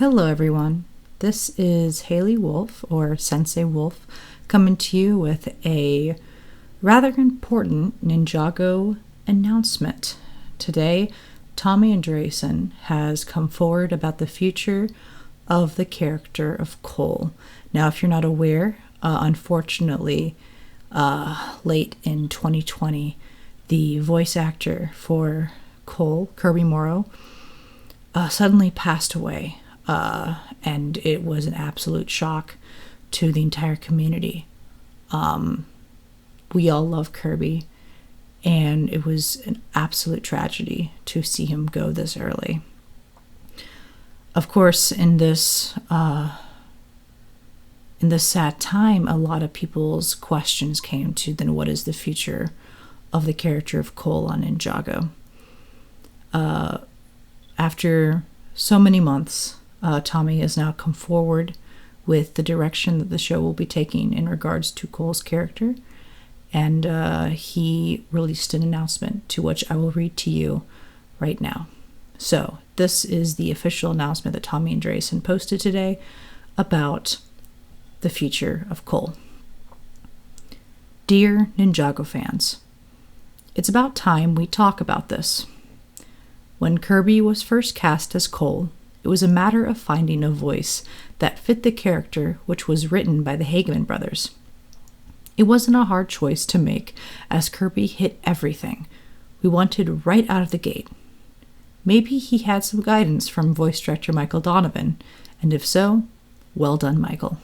Hello everyone, this is Haley Wolf, or Sensei Wolf, coming to you with a rather important Ninjago announcement. Today, Tommy Andreasen has come forward about the future of the character of Cole. Now, if you're not aware, unfortunately, late in 2020, the voice actor for Cole, Kirby Morrow, suddenly passed away. And it was an absolute shock to the entire community. We all love Kirby, and it was an absolute tragedy to see him go this early. Of course, in this sad time, a lot of people's questions came to, then what is the future of the character of Cole on Ninjago? After so many months, Tommy has now come forward with the direction that the show will be taking in regards to Cole's character, and he released an announcement to which I will read to you right now. So, this is the official announcement that Tommy Andreasen posted today about the future of Cole. Dear Ninjago fans, it's about time we talk about this. When Kirby was first cast as Cole, it was a matter of finding a voice that fit the character, which was written by the Hageman brothers. It wasn't a hard choice to make, as Kirby hit everything we wanted right out of the gate. Maybe he had some guidance from voice director Michael Donovan, and if so, well done, Michael.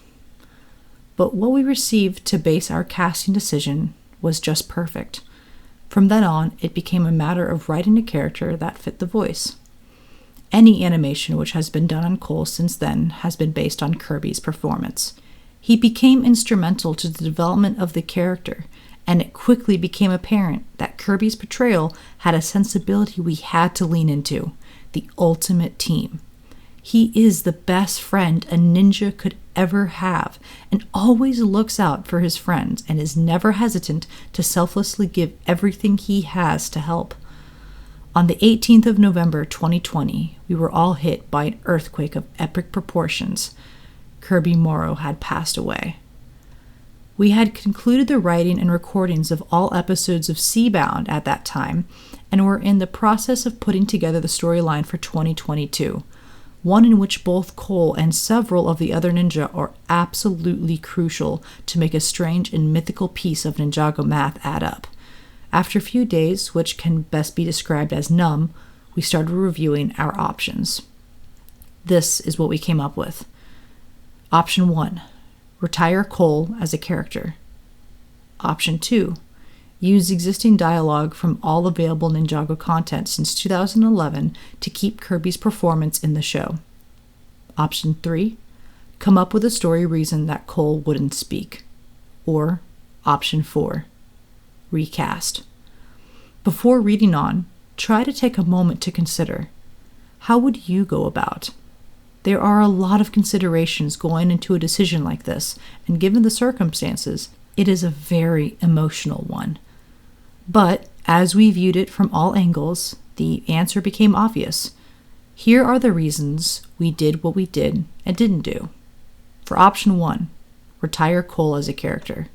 But what we received to base our casting decision was just perfect. From then on, it became a matter of writing a character that fit the voice. Any animation which has been done on Cole since then has been based on Kirby's performance. He became instrumental to the development of the character, and it quickly became apparent that Kirby's portrayal had a sensibility we had to lean into, the ultimate team. He is the best friend a ninja could ever have, and always looks out for his friends, and is never hesitant to selflessly give everything he has to help. On the 18th of November 2020, we were all hit by an earthquake of epic proportions. Kirby Morrow had passed away. We had concluded the writing and recordings of all episodes of Seabound at that time, and were in the process of putting together the storyline for 2022, one in which both Cole and several of the other ninja are absolutely crucial to make a strange and mythical piece of Ninjago math add up. After a few days, which can best be described as numb, we started reviewing our options. This is what we came up with. Option 1. Retire Cole as a character. Option 2. Use existing dialogue from all available Ninjago content since 2011 to keep Kirby's performance in the show. Option 3. Come up with a story reason that Cole wouldn't speak. Or Option 4. Recast. Before reading on, try to take a moment to consider, how would you go about? There are a lot of considerations going into a decision like this, and given the circumstances, it is a very emotional one. But as we viewed it from all angles, the answer became obvious. Here are the reasons we did what we did and didn't do. For option 1, retire Cole as a character.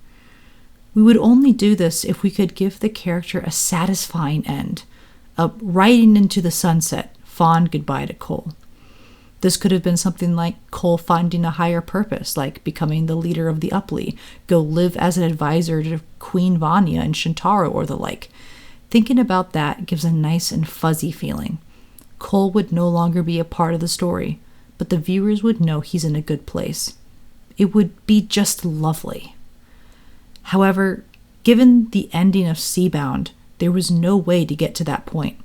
We would only do this if we could give the character a satisfying end, a riding into the sunset, fond goodbye to Cole. This could have been something like Cole finding a higher purpose, like becoming the leader of the Uplee, go live as an advisor to Queen Vanya and Shintaro or the like. Thinking about that gives a nice and fuzzy feeling. Cole would no longer be a part of the story, but the viewers would know he's in a good place. It would be just lovely. However, given the ending of Seabound, there was no way to get to that point.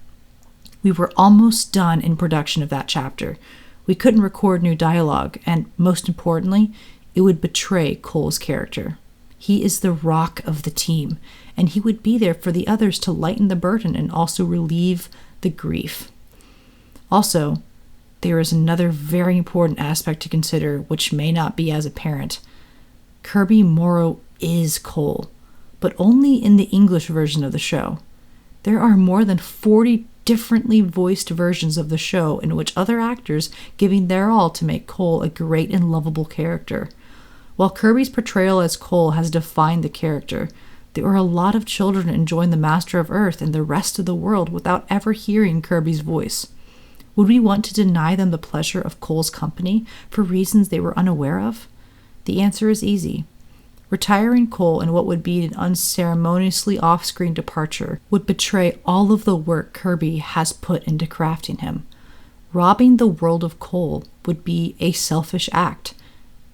We were almost done in production of that chapter. We couldn't record new dialogue, and most importantly, it would betray Cole's character. He is the rock of the team, and he would be there for the others to lighten the burden and also relieve the grief. Also, there is another very important aspect to consider which may not be as apparent. Kirby Morrow is Cole, but only in the English version of the show. There are more than 40 differently voiced versions of the show in which other actors giving their all to make Cole a great and lovable character. While Kirby's portrayal as Cole has defined the character, there are a lot of children enjoying the Master of Earth and the rest of the world without ever hearing Kirby's voice. Would we want to deny them the pleasure of Cole's company for reasons they were unaware of? The answer is easy. Retiring Cole in what would be an unceremoniously off-screen departure would betray all of the work Kirby has put into crafting him. Robbing the world of Cole would be a selfish act,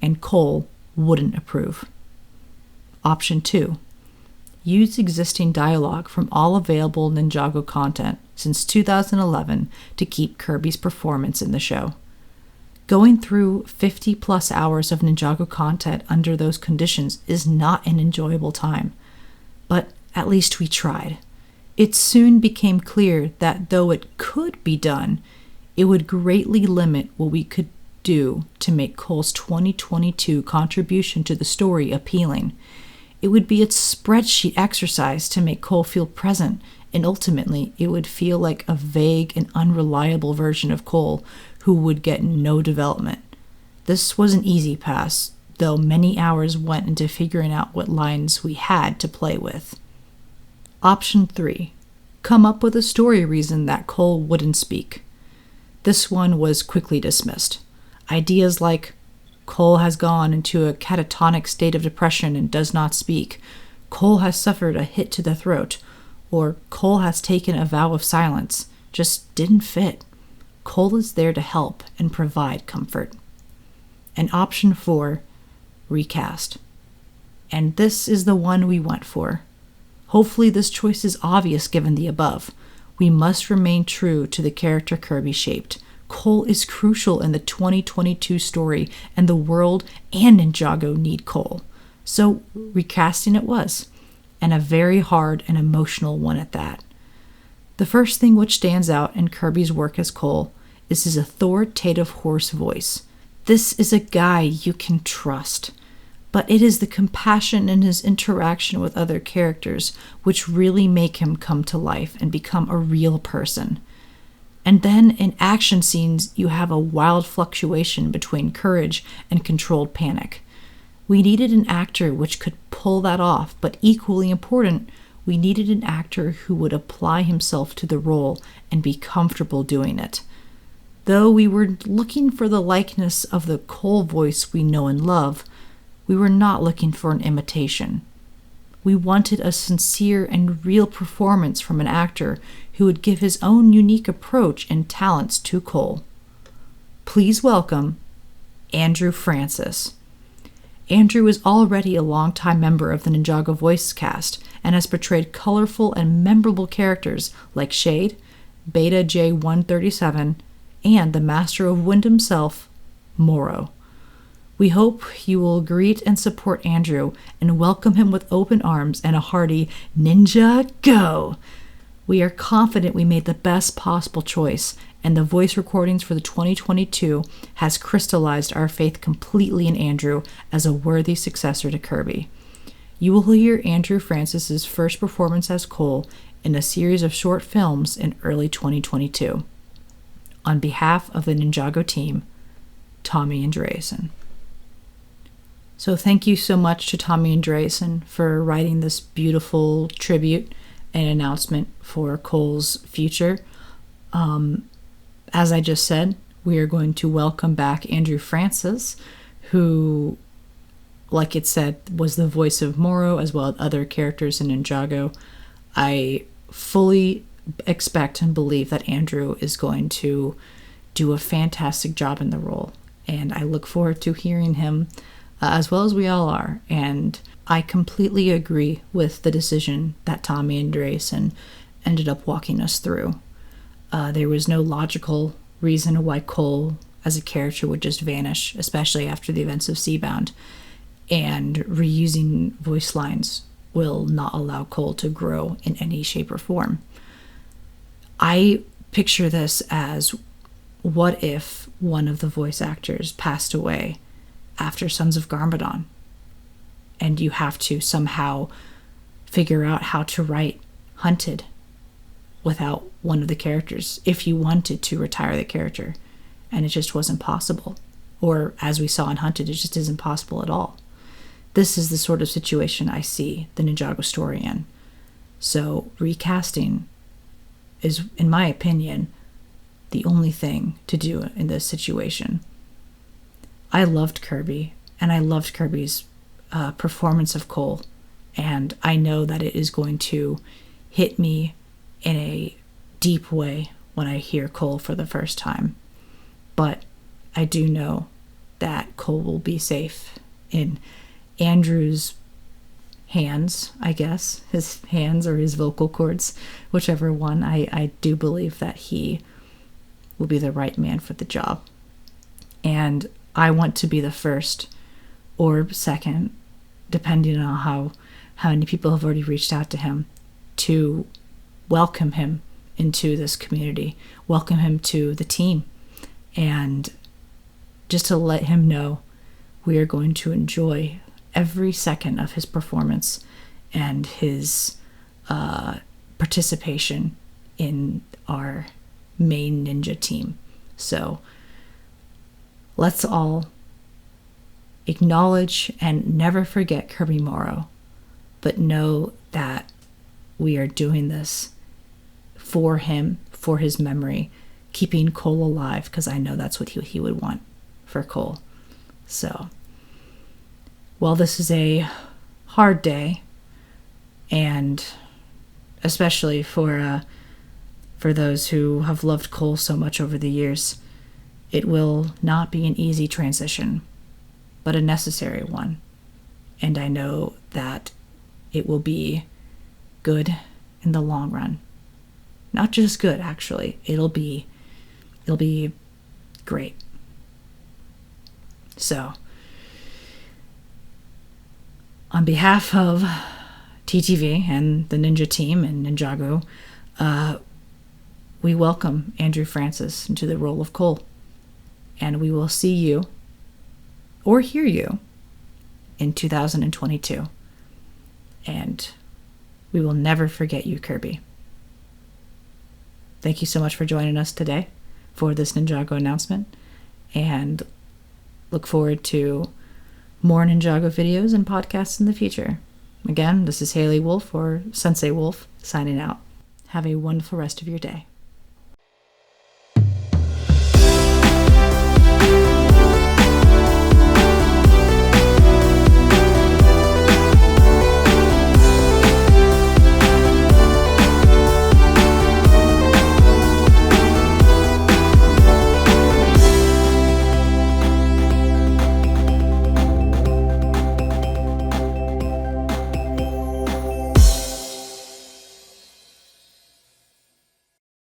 and Cole wouldn't approve. Option 2. Use existing dialogue from all available Ninjago content since 2011 to keep Kirby's performance in the show. Going through 50-plus hours of Ninjago content under those conditions is not an enjoyable time, but at least we tried. It soon became clear that though it could be done, it would greatly limit what we could do to make Cole's 2022 contribution to the story appealing. It would be a spreadsheet exercise to make Cole feel present, and ultimately it would feel like a vague and unreliable version of Cole who would get no development. This was an easy pass, though many hours went into figuring out what lines we had to play with. Option 3. Come up with a story reason that Cole wouldn't speak. This one was quickly dismissed. Ideas like, Cole has gone into a catatonic state of depression and does not speak, Cole has suffered a hit to the throat, or Cole has taken a vow of silence, just didn't fit. Cole is there to help and provide comfort. And option 4, recast. And this is the one we went for. Hopefully this choice is obvious given the above. We must remain true to the character Kirby shaped. Cole is crucial in the 2022 story, and the world and Ninjago need Cole. So recasting it was, and a very hard and emotional one at that. The first thing which stands out in Kirby's work as Cole is his authoritative hoarse voice. This is a guy you can trust, but it is the compassion in his interaction with other characters which really make him come to life and become a real person. And then in action scenes, you have a wild fluctuation between courage and controlled panic. We needed an actor which could pull that off, but equally important, we needed an actor who would apply himself to the role and be comfortable doing it. Though we were looking for the likeness of the Cole voice we know and love, we were not looking for an imitation. We wanted a sincere and real performance from an actor who would give his own unique approach and talents to Cole. Please welcome Andrew Francis. Andrew is already a longtime member of the Ninjago voice cast and has portrayed colorful and memorable characters like Shade, Beta J137, and the Master of Wind himself, Morrow. We hope you will greet and support Andrew and welcome him with open arms and a hearty Ninjago. We are confident we made the best possible choice, and the voice recordings for the 2022 has crystallized our faith completely in Andrew as a worthy successor to Kirby. You will hear Andrew Francis's first performance as Cole in a series of short films in early 2022. On behalf of the Ninjago team, Tommy Andreasen. So thank you so much to Tommy Andreasen for writing this beautiful tribute and announcement for Cole's future. As I just said, we are going to welcome back Andrew Francis, who, like it said, was the voice of Morrow as well as other characters in Ninjago. I fully expect and believe that Andrew is going to do a fantastic job in the role, and I look forward to hearing him as well as we all are. And I completely agree with the decision that Tommy Andreasen ended up walking us through. There was no logical reason why Cole as a character would just vanish, especially after the events of Seabound, and reusing voice lines will not allow Cole to grow in any shape or form. I picture this as, what if one of the voice actors passed away after Sons of Garmadon, and you have to somehow figure out how to write Hunted without one of the characters if you wanted to retire the character, and it just wasn't possible. Or as we saw in Hunted, it just isn't possible at all. This is the sort of situation I see the Ninjago story in. So recasting is, in my opinion, the only thing to do in this situation. I loved Kirby, and I loved Kirby's performance of Cole, and I know that it is going to hit me in a deep way when I hear Cole for the first time. But I do know that Cole will be safe in Andrew's hands, I guess. His hands or his vocal cords, whichever one. I do believe that he will be the right man for the job. And I want to be the first or second, depending on how many people have already reached out to him, to welcome him into this community, welcome him to the team, and just to let him know we are going to enjoy every second of his performance and his participation in our main ninja team. So let's all acknowledge and never forget Kirby Morrow, but know that we are doing this for him, for his memory, keeping Cole alive, because I know that's what he would want for Cole. So, while this is a hard day, and especially for those who have loved Cole so much over the years, it will not be an easy transition, but a necessary one. And I know that it will be good in the long run. Not just good, actually. It'll be great. So, on behalf of TTV and the Ninja team and Ninjago, we welcome Andrew Francis into the role of Cole. And we will see you, or hear you, in 2022. And we will never forget you, Kirby. Thank you so much for joining us today for this Ninjago announcement, and look forward to more Ninjago videos and podcasts in the future. Again, this is Haley Wolf, or Sensei Wolf, signing out. Have a wonderful rest of your day.